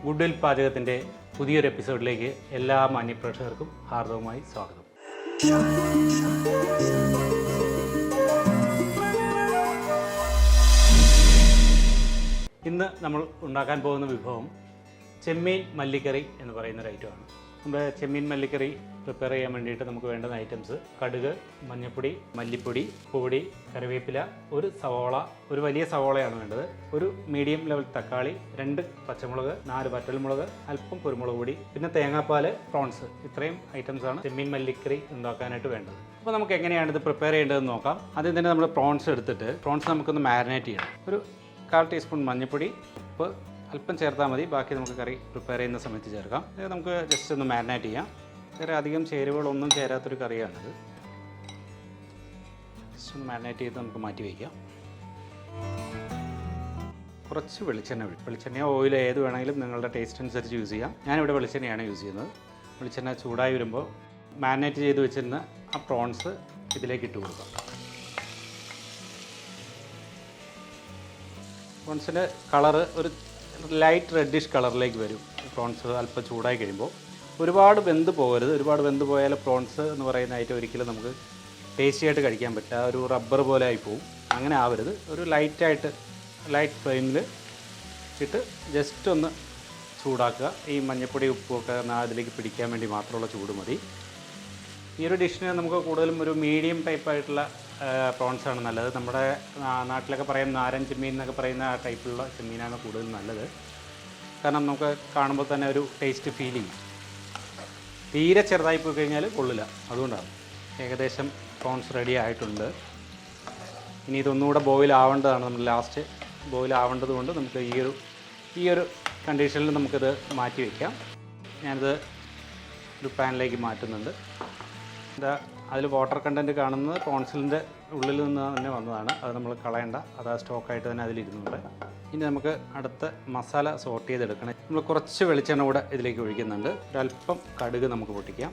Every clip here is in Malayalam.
ഗുഡ് പാചകത്തിൻ്റെ പുതിയൊരു എപ്പിസോഡിലേക്ക് എല്ലാ മാന്യപ്രേക്ഷകർക്കും ഹാർദവമായി സ്വാഗതം. ഇന്ന് നമ്മൾ ഉണ്ടാക്കാൻ പോകുന്ന വിഭവം ചെമ്മീൻ മല്ലിക്കറി എന്ന് പറയുന്ന ഒരു ഐറ്റമാണ്. നമ്മുടെ ചെമ്മീൻ മല്ലിക്കറി പ്രിപ്പയർ ചെയ്യാൻ വേണ്ടിയിട്ട് നമുക്ക് വേണ്ടുന്ന ഐറ്റംസ് കടുക്, മഞ്ഞൾപ്പൊടി, മല്ലിപ്പൊടി, പൊടി, കറിവേപ്പില, ഒരു സവോള, ഒരു വലിയ സവോളയാണ് വേണ്ടത്, ഒരു മീഡിയം ലെവൽ തക്കാളി, 2 പച്ചമുളക്, 4 വറ്റൽമുളക്, അല്പം കുരുമുളക് പൊടി, പിന്നെ തേങ്ങാപ്പാൽ, പ്രോൺസ്. ഇത്രയും ഐറ്റംസാണ് ചെമ്മീൻ മല്ലിക്കറി ഉണ്ടാക്കാനായിട്ട് വേണ്ടത്. അപ്പോൾ നമുക്ക് എങ്ങനെയാണ് ഇത് പ്രിപ്പയർ ചെയ്യേണ്ടതെന്ന് നോക്കാം. ആദ്യം തന്നെ നമ്മൾ പ്രോൺസ് എടുത്തിട്ട് പ്രോൺസ് നമുക്കൊന്ന് മാരിനേറ്റ് ചെയ്യണം. ഒരു 1/4 ടീസ്പൂൺ മഞ്ഞൾപ്പൊടി, ഉപ്പ് അല്പം ചേർത്താൽ മതി. ബാക്കി നമുക്ക് കറി പ്രിപ്പയർ ചെയ്യുന്ന സമയത്ത് ചേർക്കാം. ഇത് നമുക്ക് ജസ്റ്റ് ഒന്ന് മാരിനേറ്റ് ചെയ്യാം. വേറെ അധികം ചേരുവകളൊന്നും ചേരാത്തൊരു കറിയാണിത്. ജസ്റ്റ് ഒന്ന് മാരിനേറ്റ് ചെയ്ത് നമുക്ക് മാറ്റി വയ്ക്കാം. കുറച്ച് വെളിച്ചെണ്ണ ഓയിൽ ഏത് വേണമെങ്കിലും നിങ്ങളുടെ ടേസ്റ്റ് അനുസരിച്ച് യൂസ് ചെയ്യാം. ഞാനിവിടെ വെളിച്ചെണ്ണയാണ് യൂസ് ചെയ്യുന്നത്. വെളിച്ചെണ്ണ ചൂടായി വരുമ്പോൾ മാരിനേറ്റ് ചെയ്ത് വെച്ചിരുന്ന ആ പ്രോൺസ് ഇതിലേക്ക് ഇട്ട് കൊടുക്കാം. പ്രോൺസിൻ്റെ കളറ് ഒരു ലൈറ്റ് റെഡിഷ് കളറിലേക്ക് വരും. പ്രോൺസ് അല്പം ചൂടായി കഴിയുമ്പോൾ ഒരുപാട് വെന്ത് പോകരുത്. ഒരുപാട് വെന്ത് പോയാൽ പ്രോൺസ് എന്ന് പറയുന്ന ഐറ്റം ഒരിക്കലും നമുക്ക് ടേസ്റ്റി ആയിട്ട് കഴിക്കാൻ പറ്റില്ല. ഒരു റബ്ബർ പോലെ ആയി പോവും. അങ്ങനെ ആവരുത്. ഒരു ലൈറ്റ് ഫ്ലെയിമിൽ ഇട്ട് ജസ്റ്റ് ഒന്ന് ചൂടാക്കുക. ഈ മഞ്ഞൾപ്പൊടി ഉപ്പുമൊക്കെ അതിലേക്ക് പിടിക്കാൻ വേണ്ടി മാത്രമുള്ള ചൂട് മതി. ഈ ഒരു ഡിഷിന് നമുക്ക് കൂടുതലും ഒരു മീഡിയം ടൈപ്പായിട്ടുള്ള പ്രോൺസാണ് നല്ലത്. നമ്മുടെ നാട്ടിലൊക്കെ പറയുന്ന നാരൻ ചെമ്മീൻ എന്നൊക്കെ പറയുന്ന ആ ടൈപ്പിലുള്ള ചെമ്മീനാണ് കൂടുതൽ നല്ലത്. കാരണം നമുക്ക് കാണുമ്പോൾ തന്നെ ഒരു ടേസ്റ്റ് ഫീൽ ചെയ്യും. തീരെ ചെറുതായി പോയി കഴിഞ്ഞാൽ കൊള്ളില്ല. അതുകൊണ്ടാണ്. ഏകദേശം പ്രോൺസ് റെഡി ആയിട്ടുണ്ട്. ഇനി ഇതൊന്നുകൂടെ ബോയിൽ ആവേണ്ടതാണ്. നമ്മൾ ലാസ്റ്റ് ബോയിൽ ആവേണ്ടത് കൊണ്ട് നമുക്ക് ഈ ഒരു കണ്ടീഷനിൽ നമുക്കിത് മാറ്റി വയ്ക്കാം. ഞാനിത് ഒരു പാനിലേക്ക് മാറ്റുന്നുണ്ട്. അതിൽ വാട്ടർ കണ്ടൻറ്റ് കാണുന്നത് പ്രോൺസിലിൻ്റെ ഉള്ളിൽ നിന്ന് തന്നെ വന്നതാണ്. അത് നമ്മൾ കളയണ്ട. അത് ആ സ്റ്റോക്കായിട്ട് തന്നെ അതിലിരുന്നുണ്ട്. ഇനി നമുക്ക് അടുത്ത മസാല സോർട്ട് ചെയ്തെടുക്കണം. നമ്മൾ കുറച്ച് വെളിച്ചെണ്ണ കൂടെ ഇതിലേക്ക് ഒഴിക്കുന്നുണ്ട്. ഒരല്പം കടുക് നമുക്ക് പൊട്ടിക്കാം.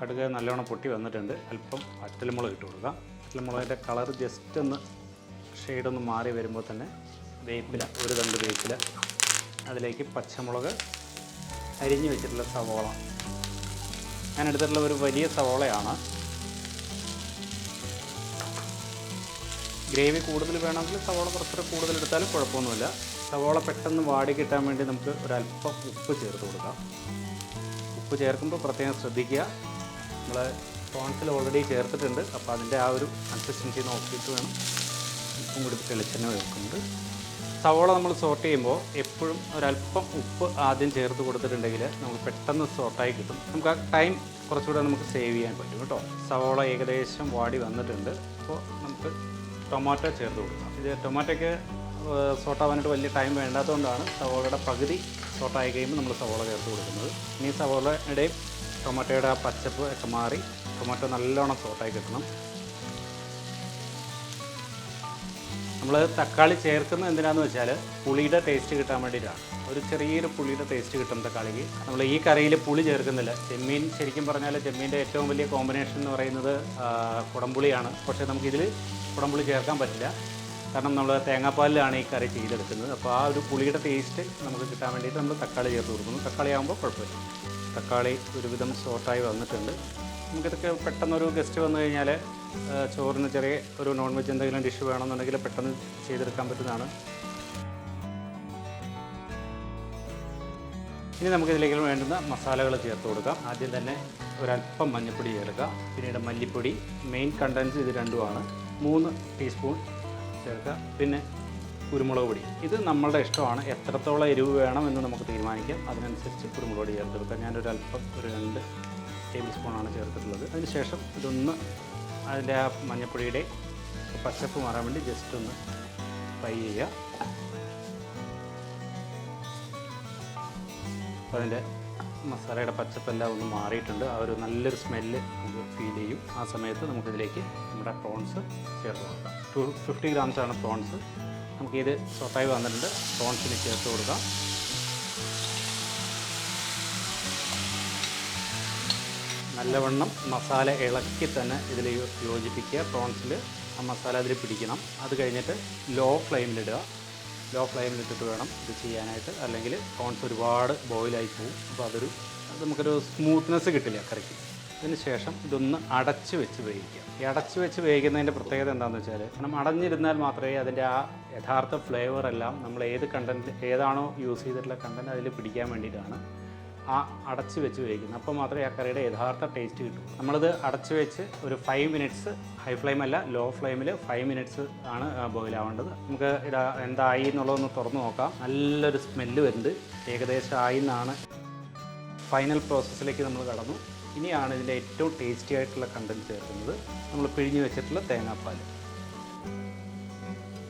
കടുക് നല്ലോണം പൊട്ടി വന്നിട്ടുണ്ട്. അല്പം വറ്റൽമുളക് ഇട്ട് കൊടുക്കാം. വറ്റൽമുളകിൻ്റെ കളർ ജസ്റ്റ് ഒന്ന് ഷെയ്ഡൊന്ന് മാറി വരുമ്പോൾ തന്നെ വേപ്പില, ഒരു 2 വേപ്പില, അതിലേക്ക് പച്ചമുളക്, അരിഞ്ഞു വെച്ചിട്ടുള്ള സവോള. ഞാൻ എടുത്തിട്ടുള്ള ഒരു വലിയ സവോളയാണ്. ഗ്രേവി കൂടുതൽ വേണമെങ്കിൽ സവോള കുറച്ചുകൂടെ കൂടുതൽ എടുത്താലും കുഴപ്പമൊന്നുമില്ല. സവോള പെട്ടെന്ന് വാടി കിട്ടാൻ വേണ്ടി നമുക്ക് ഒരല്പം ഉപ്പ് ചേർത്ത് കൊടുക്കാം. ഉപ്പ് ചേർക്കുമ്പോൾ പ്രത്യേകം ശ്രദ്ധിക്കുക. നമ്മൾ പ്രോൺസിൽ ഓൾറെഡി ചേർത്തിട്ടുണ്ട്. അപ്പോൾ അതിൻ്റെ ആ ഒരു കൺസിസ്റ്റൻസി നോക്കിയിട്ട് വേണം ഉപ്പും കൂടി വെളിച്ചെണ്ണ വെക്കുന്നത്. സവോള നമ്മൾ സോർട്ട് ചെയ്യുമ്പോൾ എപ്പോഴും ഒരല്പം ഉപ്പ് ആദ്യം ചേർത്ത് കൊടുത്തിട്ടുണ്ടെങ്കിൽ നമുക്ക് പെട്ടെന്ന് സോർട്ടായി കിട്ടും. നമുക്ക് ആ ടൈം കുറച്ചുകൂടെ നമുക്ക് സേവ് ചെയ്യാൻ പറ്റും കേട്ടോ. സവോള ഏകദേശം വാടി വന്നിട്ടുണ്ട്. അപ്പോൾ നമുക്ക് ടൊമാറ്റോ ചേർത്ത് കൊടുക്കാം. ഇത് ടൊമാറ്റോയ്ക്ക് സോർട്ടാവാനായിട്ട് വലിയ ടൈം വേണ്ടാത്തതുകൊണ്ടാണ് സവോളയുടെ പകുതി സോർട്ടായി കഴിയുമ്പോൾ നമ്മൾ സവോള ചേർത്ത് കൊടുക്കുന്നത്. ഇനി സവോളയുടെയും ടൊമാറ്റോയുടെ ആ പച്ചപ്പ് ഒക്കെ മാറി ടൊമാറ്റോ നല്ലോണം സോർട്ടായി കിട്ടണം. നമ്മൾ തക്കാളി ചേർക്കുന്നത് എന്തിനാന്ന് വെച്ചാൽ പുളിയുടെ ടേസ്റ്റ് കിട്ടാൻ വേണ്ടിയിട്ടാണ്. ഒരു ചെറിയൊരു പുളിയുടെ ടേസ്റ്റ് കിട്ടും തക്കാളിക്ക്. നമ്മൾ ഈ കറിയിൽ പുളി ചേർക്കുന്നില്ല. ചെമ്മീൻ ശരിക്കും പറഞ്ഞാൽ ചെമ്മീൻ്റെ ഏറ്റവും വലിയ കോമ്പിനേഷൻ എന്ന് പറയുന്നത് കുടംപുളിയാണ്. പക്ഷേ നമുക്കിതിൽ കുടംപുളി ചേർക്കാൻ പറ്റില്ല. കാരണം നമ്മൾ തേങ്ങാപ്പാലിലാണ് ഈ കറി ചെയ്തെടുക്കുന്നത്. അപ്പോൾ ആ ഒരു പുളിയുടെ ടേസ്റ്റ് നമുക്ക് കിട്ടാൻ വേണ്ടിയിട്ട് നമ്മൾ തക്കാളി ചേർത്ത് കൊടുക്കുന്നു. തക്കാളി ആകുമ്പോൾ കുഴപ്പമില്ല. തക്കാളി ഒരുവിധം സോർട്ടായി വന്നിട്ടുണ്ട്. നമുക്കിതൊക്കെ പെട്ടെന്നൊരു ഗസ്റ്റ് വന്നു കഴിഞ്ഞാൽ ചോറിന് ചെറിയ ഒരു നോൺ വെജ് എന്തെങ്കിലും ഡിഷ് വേണമെന്നുണ്ടെങ്കിൽ പെട്ടെന്ന് ചെയ്തെടുക്കാൻ പറ്റുന്നതാണ്. ഇനി നമുക്കിതിലേക്ക് വേണ്ടുന്ന മസാലകൾ ചേർത്ത് കൊടുക്കാം. ആദ്യം തന്നെ ഒരല്പം മഞ്ഞൾപ്പൊടി ചേർക്കുക. പിന്നീട് മല്ലിപ്പൊടി, മെയിൻ കണ്ടൻസ് ഇത് രണ്ടുമാണ്. 3 ടീസ്പൂൺ ചേർക്കുക. പിന്നെ കുരുമുളക് പൊടി. ഇത് നമ്മളുടെ ഇഷ്ടമാണ്. എത്രത്തോളം എരിവ് വേണമെന്ന് നമുക്ക് തീരുമാനിക്കാം. അതിനനുസരിച്ച് കുരുമുളക് പൊടി ചേർത്തെടുക്കാം. ഞാനൊരല്പം ഒരു 2 ടേബിൾ സ്പൂണാണ് ചേർത്തിട്ടുള്ളത്. അതിനുശേഷം ഇതൊന്ന് അതിൻ്റെ ആ മഞ്ഞൾപ്പൊടിയുടെ പച്ചപ്പ് മാറാൻ വേണ്ടി ജസ്റ്റ് ഒന്ന് ഫ്രൈ ചെയ്യുക. അപ്പോൾ അതിൻ്റെ മസാലയുടെ പച്ചപ്പെല്ലാം ഒന്ന് മാറിയിട്ടുണ്ട്. ആ ഒരു നല്ലൊരു സ്മെല്ല് നമുക്ക് ഫീൽ ചെയ്യും. ആ സമയത്ത് നമുക്കിതിലേക്ക് നമ്മുടെ പ്രോൺസ് ചേർത്ത് കൊടുക്കാം. 250 ഗ്രാംസാണ് പ്രോൺസ്. നമുക്കിത് സോട്ടായി വന്നിട്ടുണ്ട്. പ്രോൺസിന് ചേർത്ത് കൊടുക്കാം. നല്ലവണ്ണം മസാല ഇളക്കി തന്നെ ഇതിൽ യോജിപ്പിക്കുക. പ്രോൺസിൽ ആ മസാല അതിൽ പിടിക്കണം. അത് കഴിഞ്ഞിട്ട് ലോ ഫ്ലെയിമിലിടുക. ലോ ഫ്ലെയിമിലിട്ടിട്ട് വേണം ഇത് ചെയ്യാനായിട്ട്, അല്ലെങ്കിൽ പ്രോൺസ് ഒരുപാട് ബോയിലായി പോകും. അപ്പോൾ നമുക്കൊരു സ്മൂത്ത്നെസ് കിട്ടില്ല കറിക്ക്. അതിന് ശേഷം ഇതൊന്ന് അടച്ച് വെച്ച് വേവിക്കുക. ഈ അടച്ച് വെച്ച് വേവിക്കുന്നതിൻ്റെ പ്രത്യേകത എന്താണെന്ന് വെച്ചാൽ, കാരണം അടഞ്ഞിരുന്നാൽ മാത്രമേ അതിൻ്റെ ആ യഥാർത്ഥ ഫ്ലേവർ എല്ലാം നമ്മൾ ഏതാണോ യൂസ് ചെയ്തിട്ടുള്ള കണ്ടൻറ്റ് അതിൽ പിടിക്കാൻ വേണ്ടിയിട്ടാണ് ആ അടച്ച് വെച്ച് വേവിക്കുന്നത്. അപ്പോൾ മാത്രമേ ആ കറിയുടെ യഥാർത്ഥ ടേസ്റ്റ് കിട്ടൂ. നമ്മളിത് അടച്ച് വെച്ച് ഒരു 5 മിനിറ്റ്സ്, ഹൈ ഫ്ലെയിം അല്ല ലോ ഫ്ലെയിമിൽ 5 മിനിറ്റ്സ് ആണ് ബോയിൽ ആവേണ്ടത്. നമുക്ക് എന്തായി എന്നുള്ളതൊന്ന് തുറന്ന് നോക്കാം. നല്ലൊരു സ്മെല്ല് വരുന്നുണ്ട്, ഏകദേശം ആയി എന്നാണ്. ഫൈനൽ പ്രോസസ്സിലേക്ക് നമ്മൾ കടന്നു. ഇനിയാണ് ഇതിൻ്റെ ഏറ്റവും ടേസ്റ്റി ആയിട്ടുള്ള കണ്ടൻറ്റ് ചേർക്കുന്നത്. നമ്മൾ പിഴിഞ്ഞ് വെച്ചിട്ടുള്ള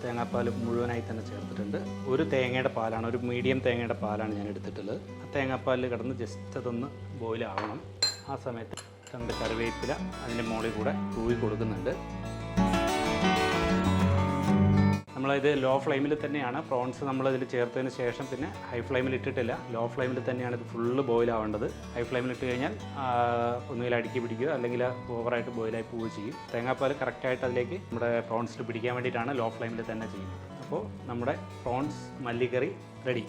തേങ്ങാപ്പാൽ മുഴുവനായി തന്നെ ചേർത്തിട്ടുണ്ട്. ഒരു തേങ്ങയുടെ പാലാണ്, ഒരു മീഡിയം തേങ്ങയുടെ പാലാണ് ഞാൻ എടുത്തിട്ടുള്ളത്. ആ തേങ്ങാപ്പാലിൽ കിടന്ന് ജസ്റ്റ് അതൊന്ന് ബോയിലാവണം. ആ സമയത്ത് 2 കറിവേപ്പില അതിൻ്റെ മുകളിൽ കൂടെ തൂവി കൊടുക്കുന്നുണ്ട്. നമ്മളിത് ലോ ഫ്ലെയിമിൽ തന്നെയാണ് പ്രോൺസ് നമ്മളിതിൽ ചേർത്തതിന് ശേഷം പിന്നെ ഹൈ ഫ്ലെയിമിൽ ഇട്ടിട്ടില്ല. ലോ ഫ്ലെയിമിൽ തന്നെയാണ് ഇത് ഫുള്ള് ബോയിലാവേണ്ടത്. ഹൈ ഫ്ലെയിമിൽ ഇട്ട് കഴിഞ്ഞാൽ ഒന്നുകിൽ അടുക്കി പിടിക്കുക അല്ലെങ്കിൽ ഓവറായിട്ട് ബോയിലായി പോവുകയും ചെയ്യും. തേങ്ങാപ്പാൽ കറക്റ്റായിട്ട് അതിലേക്ക് നമ്മുടെ പ്രോൺസിൽ പിടിക്കാൻ വേണ്ടിയിട്ടാണ് ലോ ഫ്ലെയിമിൽ തന്നെ ചെയ്യുന്നത്. അപ്പോൾ നമ്മുടെ പ്രോൺസ് മല്ലിക്കറി റെഡി.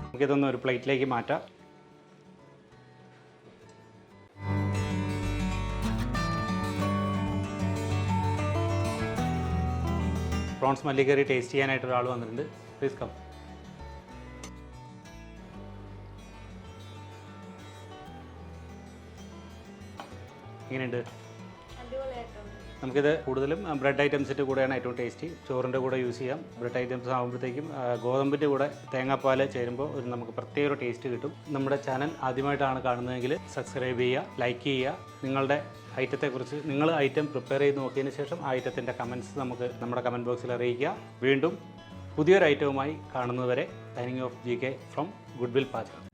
നമുക്കിതൊന്ന് ഒരു പ്ലേറ്റിലേക്ക് മാറ്റാം. പ്രോൺസ് മല്ലിക്കറി ടേസ്റ്റ് ചെയ്യാനായിട്ട് ഒരാൾ വന്നിട്ടുണ്ട്. Please come. എങ്ങനെയുണ്ട്? നമുക്കിത് കൂടുതലും ബ്രെഡ് ഐറ്റംസിൻ്റെ കൂടെയാണ് ഏറ്റവും ടേസ്റ്റി. ചോറിൻ്റെ കൂടെ യൂസ് ചെയ്യാം. ബ്രെഡ് ഐറ്റംസ് ആകുമ്പോഴത്തേക്കും ഗോതമ്പിൻ്റെ കൂടെ തേങ്ങാപ്പാൽ ചേരുമ്പോൾ നമുക്ക് പ്രത്യേക ഒരു ടേസ്റ്റ് കിട്ടും. നമ്മുടെ ചാനൽ ആദ്യമായിട്ടാണ് കാണുന്നതെങ്കിൽ സബ്സ്ക്രൈബ് ചെയ്യുക, ലൈക്ക് ചെയ്യുക. നിങ്ങളുടെ ഐറ്റത്തെക്കുറിച്ച് നിങ്ങൾ ഐറ്റം പ്രിപ്പയർ ചെയ്ത് നോക്കിയതിന് ശേഷം ആ ഐറ്റത്തിൻ്റെ കമൻറ്റ്സ് നമുക്ക് നമ്മുടെ കമൻറ്റ് ബോക്സിൽ അറിയിക്കുക. വീണ്ടും പുതിയൊരു ഐറ്റവുമായി കാണുന്നതുവരെ signing off GK from goodwill പാചകം.